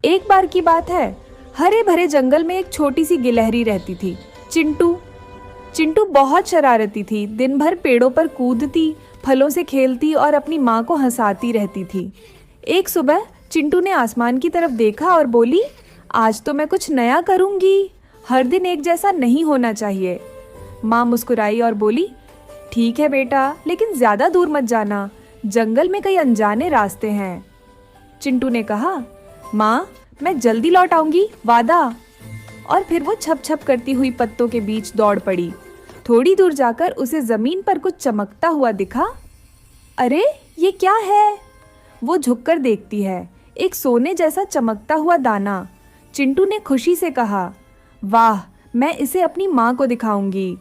एक बार की बात है, हरे भरे जंगल में एक छोटी सी गिलहरी रहती थी, चिंटू। चिंटू बहुत शरारती थी। दिन भर पेड़ों पर कूदती, फलों से खेलती और अपनी माँ को हंसाती रहती थी। एक सुबह चिंटू ने आसमान की तरफ देखा और बोली, आज तो मैं कुछ नया करूँगी। हर दिन एक जैसा नहीं होना चाहिए। माँ मुस्कुराई और बोली, ठीक है बेटा, लेकिन ज़्यादा दूर मत जाना। जंगल में कई अनजाने रास्ते हैं। चिंटू ने कहा, माँ मैं जल्दी लौट आऊंगी, वादा। और फिर वो छप छप करती हुई पत्तों के बीच दौड़ पड़ी। थोड़ी दूर जाकर उसे जमीन पर कुछ चमकता हुआ दिखा। अरे ये क्या है? वो झुककर देखती है, एक सोने जैसा चमकता हुआ दाना। चिंटू ने खुशी से कहा, वाह, मैं इसे अपनी माँ को दिखाऊंगी।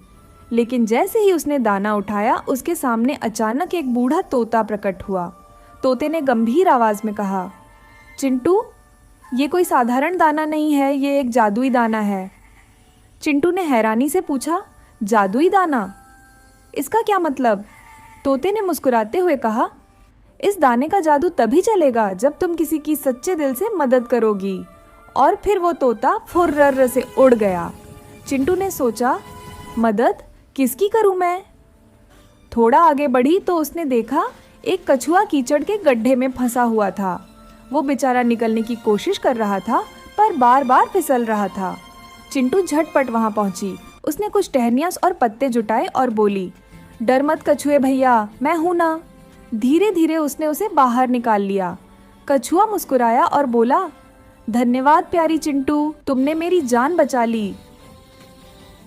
लेकिन जैसे ही उसने दाना उठाया, उसके सामने अचानक एक बूढ़ा तोता प्रकट हुआ। तोते ने गंभीर आवाज में कहा, चिंटू, ये कोई साधारण दाना नहीं है, ये एक जादुई दाना है। चिंटू ने हैरानी से पूछा, जादुई दाना? इसका क्या मतलब? तोते ने मुस्कुराते हुए कहा, इस दाने का जादू तभी चलेगा जब तुम किसी की सच्चे दिल से मदद करोगी। और फिर वो तोता फुर्र से उड़ गया। चिंटू ने सोचा, मदद किसकी करूं मैं? थोड़ा आगे बढ़ी तो उसने देखा एक कछुआ कीचड़ के गड्ढे में फंसा हुआ था। वो बेचारा निकलने की कोशिश कर रहा था, पर बार बार फिसल रहा था। चिंटू झटपट वहां पहुंची। उसने कुछ टहनियाँ और पत्ते जुटाए और बोली, डर मत कछुए भैया, मैं हूं ना। धीरे धीरे उसने उसे बाहर निकाल लिया। कछुआ मुस्कुराया और बोला, धन्यवाद प्यारी चिंटू, तुमने मेरी जान बचा ली।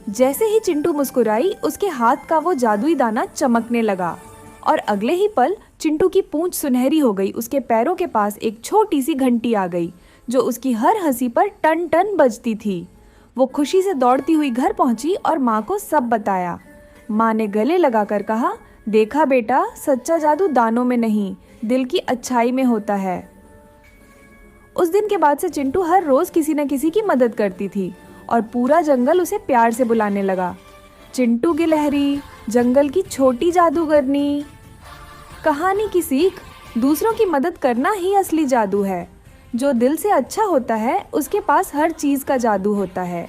जैसे ही चिंटू मुस्कुराई, उसके हाथ का वो जादुई दाना चमकने लगा और अगले ही पल चिंटू की पूंछ सुनहरी हो गई। उसके पैरों के पास एक छोटी सी घंटी आ गई, जो उसकी हर हंसी पर टन टन बजती थी। वो खुशी से दौड़ती हुई घर पहुंची और माँ को सब बताया। माँ ने गले लगाकर कहा, देखा बेटा, सच्चा जादू दानों में नहीं, दिल की अच्छाई में होता है। उस दिन के बाद से चिंटू हर रोज किसी न किसी की मदद करती थी और पूरा जंगल उसे प्यार से बुलाने लगा, चिंटू गिलहरी, जंगल की छोटी जादूगरनी। कहानी की सीख, दूसरों की मदद करना ही असली जादू है। जो दिल से अच्छा होता है, उसके पास हर चीज़ का जादू होता है।